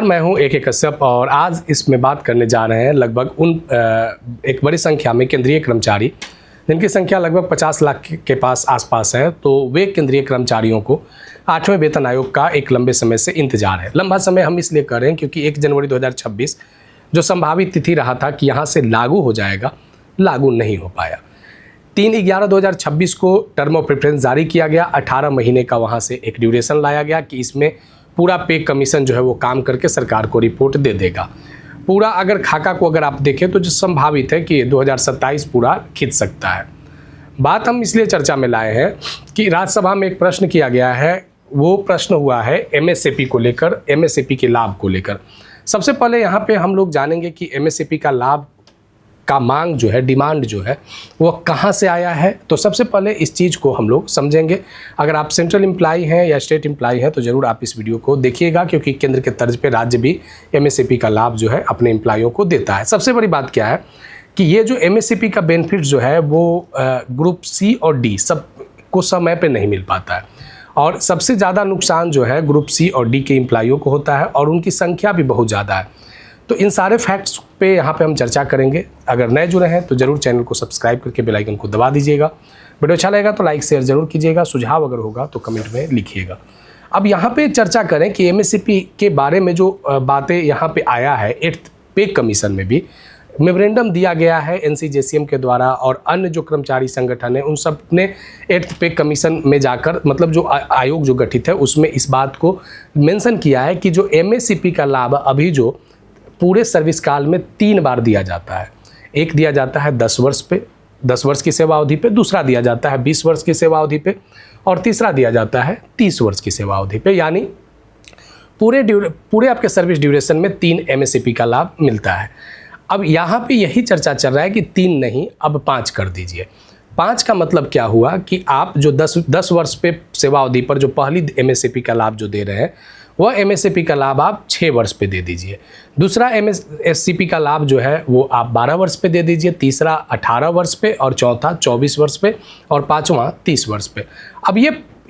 मैं हूं AK कश्यप और आज इसमें बात करने जा रहे हैं लगभग एक बड़ी संख्या में केंद्रीय कर्मचारी जिनकी संख्या लगभग 50 लाख के आसपास है। तो वे केंद्रीय कर्मचारियों को 8वें वेतन आयोग का एक लंबे समय से इंतजार है। लंबा समय हम इसलिए कर रहे हैं क्योंकि 1 जनवरी 2026 जो संभावित तिथि रहा था कि यहाँ से लागू हो जाएगा, लागू नहीं हो पाया। 3/11/2026 को टर्म ऑफ प्रेफरेंस जारी किया गया। 18 महीने का वहाँ से एक ड्यूरेशन लाया गया कि इसमें पूरा पे कमीशन जो है वो काम करके सरकार को रिपोर्ट दे देगा। पूरा अगर खाका को अगर आप देखें तो जो संभावित है कि 2027 पूरा खिंच सकता है। बात हम इसलिए चर्चा में लाए हैं कि राज्यसभा में एक प्रश्न किया गया है, वो प्रश्न हुआ है MSAP को लेकर, MSAP के लाभ को लेकर। सबसे पहले यहाँ पे हम लोग जानेंगे कि MSAP का लाभ का मांग जो है, डिमांड जो है वो कहाँ से आया है। तो सबसे पहले इस चीज़ को हम लोग समझेंगे। अगर आप सेंट्रल एम्प्लॉई हैं या स्टेट एम्प्लॉई हैं तो ज़रूर आप इस वीडियो को देखिएगा, क्योंकि केंद्र के तर्ज पे राज्य भी MSAP का लाभ जो है अपने एम्प्लॉयों को देता है। सबसे बड़ी बात क्या है कि ये जो MSAP का बेनिफिट जो है वो ग्रुप C और D सब को समय पर नहीं मिल पाता है, और सबसे ज़्यादा नुकसान जो है ग्रुप C और D के एम्प्लॉइयों को होता है, और उनकी संख्या भी बहुत ज़्यादा है। तो इन सारे फैक्ट्स पे यहाँ पे हम चर्चा करेंगे। अगर नए जुड़े हैं तो जरूर चैनल को सब्सक्राइब करके बेल आइकन को दबा दीजिएगा। वीडियो अच्छा लगेगा तो लाइक शेयर जरूर कीजिएगा। सुझाव अगर होगा तो कमेंट में लिखिएगा। अब यहाँ पे चर्चा करें कि MSAP के बारे में जो बातें यहाँ पे आया है, 8th पे कमीशन में भी मेमोरेंडम दिया गया है NCJCM के द्वारा, और अन्य जो कर्मचारी संगठन है उन सब ने 8th पे कमीशन में जाकर, मतलब जो आयोग जो गठित है उसमें इस बात को मेंशन किया है कि जो MSAP का लाभ अभी जो पूरे सर्विस काल में 3 बार दिया जाता है। एक दिया जाता है 10 वर्ष पे, 10 वर्ष की सेवा अवधि पे, दूसरा दिया जाता है 20 वर्ष की सेवा अवधि पे, और तीसरा दिया जाता है 30 वर्ष की सेवा अवधि पे। यानी पूरे आपके सर्विस ड्यूरेशन में 3 MSAP का लाभ मिलता है। अब यहाँ पे यही चर्चा चल रहा है कि 3 नहीं, अब 5 कर दीजिए। 5 का मतलब क्या हुआ कि आप जो 10 वर्ष पे सेवा अवधि पर जो पहली MSAP का लाभ जो दे रहे हैं वह MSAP का लाभ आप 6 वर्ष पे दे दीजिए। दूसरा MSAP का लाभ जो है वो आप 12 वर्ष पे दे दीजिए, तीसरा 18 वर्ष पे, और चौथा 24 वर्ष पे, और पाँचवा 30 वर्ष पे। अब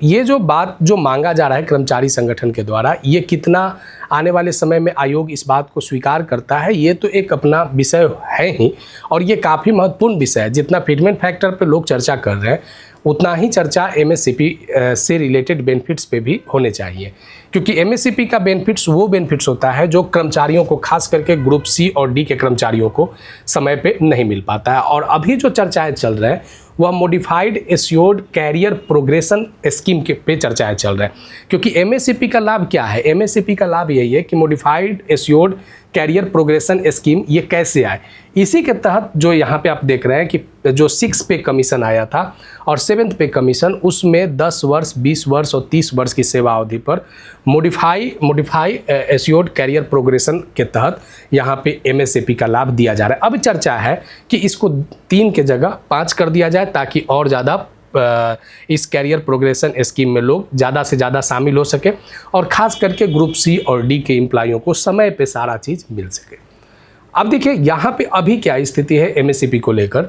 ये जो बात जो मांगा जा रहा है कर्मचारी संगठन के द्वारा, ये कितना आने वाले समय में आयोग इस बात को स्वीकार करता है, ये तो एक अपना विषय है ही, और ये काफ़ी महत्वपूर्ण विषय है। जितना फिटमेंट फैक्टर पे लोग चर्चा कर रहे हैं उतना ही चर्चा MSAP से रिलेटेड बेनिफिट्स पे भी होने चाहिए, क्योंकि MSAP का बेनिफिट्स वो बेनिफिट्स होता है जो कर्मचारियों को, खास करके ग्रुप C और D के कर्मचारियों को समय पे नहीं मिल पाता है। और अभी जो चर्चाएं चल रहे हैं वह modified assured career progression scheme के पे चर्चाएं चल रहे हैं, क्योंकि MSAP का लाभ क्या है? MSAP का लाभ यही है कि modified assured career progression scheme ये कैसे आए। इसी के तहत जो यहाँ पे आप देख रहे हैं कि जो 6 पे कमीशन आया था और 7th पे कमीशन, उसमें 10 वर्ष, 20 वर्ष और 30 वर्ष की सेवा अवधि पर मॉडिफाई एश्योर्ड कैरियर प्रोग्रेशन के तहत यहाँ पे MSAP का लाभ दिया जा रहा है। अब चर्चा है कि इसको 3 के जगह 5 कर दिया जाए, ताकि और ज़्यादा इस कैरियर प्रोग्रेशन स्कीम में लोग ज़्यादा से ज़्यादा शामिल हो सके, और ख़ास करके ग्रुप C और D के एम्प्लॉइयों को समय पे सारा चीज़ मिल सके। अब देखिए यहाँ पे अभी क्या स्थिति है MSAP को लेकर,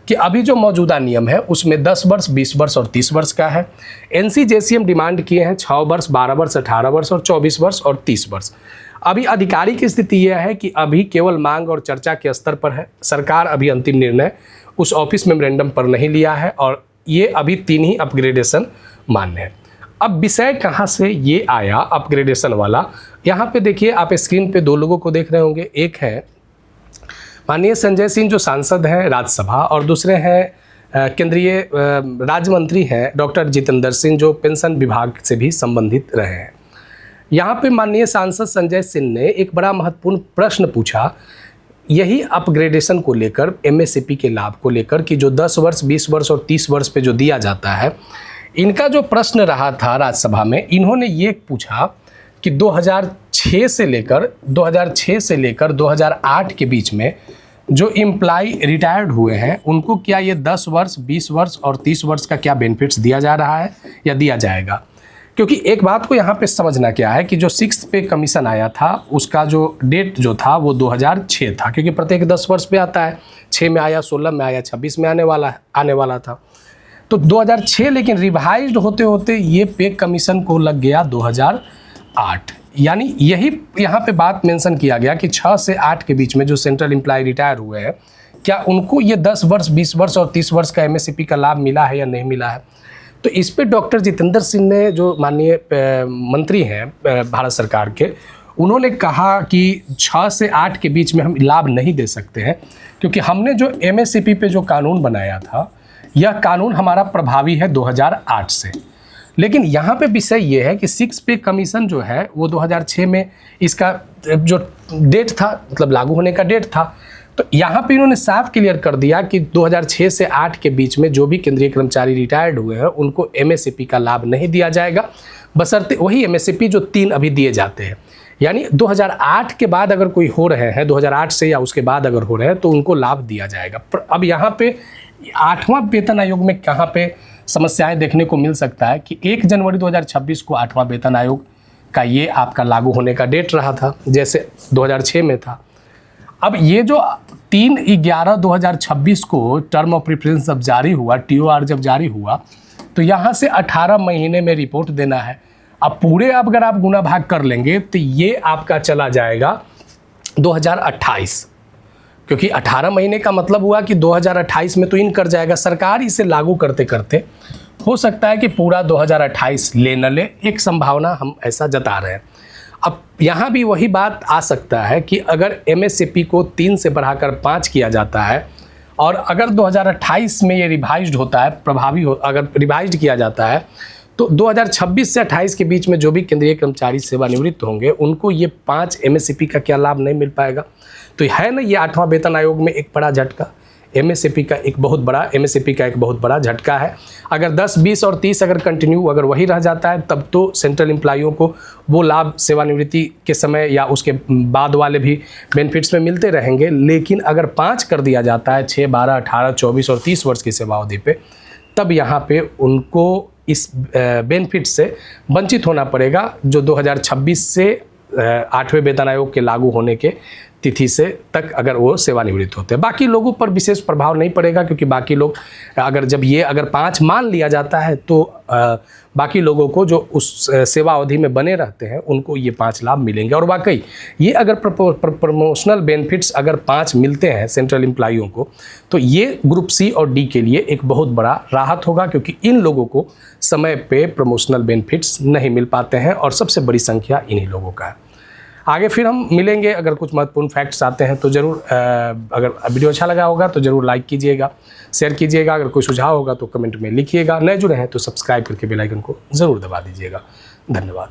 कि अभी जो मौजूदा नियम है उसमें 10 वर्ष, 20 वर्ष और 30 वर्ष का है। NCJCM डिमांड किए हैं 6 वर्ष, 12 वर्ष, 18 वर्ष और 24 वर्ष और 30 वर्ष। अभी आधिकारिक स्थिति यह है कि अभी केवल मांग और चर्चा के स्तर पर है। सरकार अभी अंतिम निर्णय उस ऑफिस मेमोरेंडम पर नहीं लिया है, और ये अभी 3 ही अपग्रेडेशन मान्य है। अब विषय कहाँ से ये आया अपग्रेडेशन वाला, यहाँ पे देखिए आप स्क्रीन पे 2 लोगों को देख रहे होंगे। एक है माननीय संजय सिंह जो सांसद हैं राज्यसभा, और दूसरे हैं केंद्रीय राज्य मंत्री हैं डॉक्टर जितेंद्र सिंह, जो पेंशन विभाग से भी संबंधित रहे हैं। यहाँ पे माननीय सांसद संजय सिंह ने एक बड़ा महत्वपूर्ण प्रश्न पूछा, यही अपग्रेडेशन को लेकर, MSAP के लाभ को लेकर, कि जो 10 वर्ष, 20 वर्ष और 30 वर्ष पे जो दिया जाता है। इनका जो प्रश्न रहा था राज्यसभा में, इन्होंने ये पूछा कि 2006 से लेकर 2008 के बीच में जो एम्प्लॉय रिटायर्ड हुए हैं उनको क्या ये 10 वर्ष, 20 वर्ष और 30 वर्ष का क्या बेनिफिट्स दिया जा रहा है या दिया जाएगा। क्योंकि एक बात को यहाँ पे समझना क्या है कि जो 6th पे कमीशन आया था उसका जो डेट जो था वो 2006 था, क्योंकि प्रत्येक 10 वर्ष पे आता है। 6 में आया, 16 में आया, 26 में आने वाला था। तो 2006, लेकिन रिवाइज्ड होते होते ये पे कमीशन को लग गया 2008। यानी यही यहाँ पे बात मेंशन किया गया कि 6 से 8 के बीच में जो सेंट्रल एम्प्लॉय रिटायर हुए हैं, क्या उनको ये 10 वर्ष, 20 वर्ष और 30 वर्ष का एमएससीपी का लाभ मिला है या नहीं मिला है। तो इस पे डॉक्टर जितेंद्र सिंह ने, जो माननीय मंत्री हैं भारत सरकार के, उन्होंने कहा कि 6 से 8 के बीच में हम लाभ नहीं दे सकते हैं, क्योंकि हमने जो एमएससीपी पे जो कानून बनाया था, यह कानून हमारा प्रभावी है 2008 से। लेकिन यहाँ पे विषय ये है कि 6 पे कमीशन जो है वो 2006 में इसका जो डेट था, मतलब लागू होने का डेट था, तो यहाँ पे इन्होंने साफ क्लियर कर दिया कि 2006 से 8 के बीच में जो भी केंद्रीय कर्मचारी रिटायर्ड हुए हैं उनको एमएससीपी का लाभ नहीं दिया जाएगा, बशर्ते वही एमएससीपी जो 3 अभी दिए जाते हैं। यानी 2008 के बाद अगर कोई हो रहे हैं, 2008 से या उसके बाद अगर हो रहे हैं, तो उनको लाभ दिया जाएगा। अब यहाँ पे 8वां वेतन आयोग में कहाँ पे समस्याएं देखने को मिल सकता है कि 1 जनवरी 2026 को 8वां वेतन आयोग का ये आपका लागू होने का डेट रहा था, जैसे 2006 में था। अब ये जो 3/11/2026 को टर्म ऑफ प्रेफरेंस जब जारी हुआ, टीओआर जब जारी हुआ, तो यहाँ से 18 महीने में रिपोर्ट देना है। अब पूरे अगर आप गुना भाग कर लेंगे तो ये आपका चला जाएगा 2028, क्योंकि 18 महीने का मतलब हुआ कि 2028 में तो इन कर जाएगा। सरकार इसे लागू करते करते हो सकता है कि पूरा 2028 ले न ले, एक संभावना हम ऐसा जता रहे हैं। अब यहाँ भी वही बात आ सकता है कि अगर एमएससीपी को 3 से बढ़ाकर 5 किया जाता है, और अगर 2028 में ये रिवाइज्ड होता है, प्रभावी हो, अगर रिवाइज्ड किया जाता है, तो 2026 से 28 के बीच में जो भी केंद्रीय कर्मचारी सेवानिवृत्त होंगे उनको ये 5 एमएससीपी का क्या लाभ नहीं मिल पाएगा। तो है ना, ये 8वां वेतन आयोग में एक बड़ा झटका, एमएससीपी का एक बहुत बड़ा झटका है। अगर 10, 20 और 30 अगर कंटिन्यू अगर वही रह जाता है, तब तो सेंट्रल एम्प्लॉइयों को वो लाभ सेवानिवृत्ति के समय या उसके बाद वाले भी बेनिफिट्स में मिलते रहेंगे। लेकिन अगर 5 कर दिया जाता है 6, 12, 18, 24 और 30 वर्ष की सेवा अवधि पे, तब यहाँ पे उनको इस बेनिफिट से वंचित होना पड़ेगा, जो 2026 से 8वें वेतन आयोग के लागू होने के तिथि से तक अगर वो सेवानिवृत्त होते हैं। बाकी लोगों पर विशेष प्रभाव नहीं पड़ेगा, क्योंकि बाकी लोग अगर 5 मान लिया जाता है तो बाकी लोगों को जो उस सेवा अवधि में बने रहते हैं उनको ये 5 लाभ मिलेंगे। और वाकई ये अगर प्रमोशनल बेनिफिट्स अगर 5 मिलते हैं सेंट्रल एम्प्लॉइयों को, तो ये ग्रुप सी और डी के लिए एक बहुत बड़ा राहत होगा, क्योंकि इन लोगों को समय पे प्रमोशनल बेनिफिट्स नहीं मिल पाते हैं और सबसे बड़ी संख्या इन्हीं लोगों का है। आगे फिर हम मिलेंगे, अगर कुछ महत्वपूर्ण फैक्ट्स आते हैं तो ज़रूर, अगर वीडियो अच्छा लगा होगा तो ज़रूर लाइक कीजिएगा, शेयर कीजिएगा, अगर कोई सुझाव होगा तो कमेंट में लिखिएगा। नए जुड़े हैं तो सब्सक्राइब करके बेल आइकन को ज़रूर दबा दीजिएगा। धन्यवाद।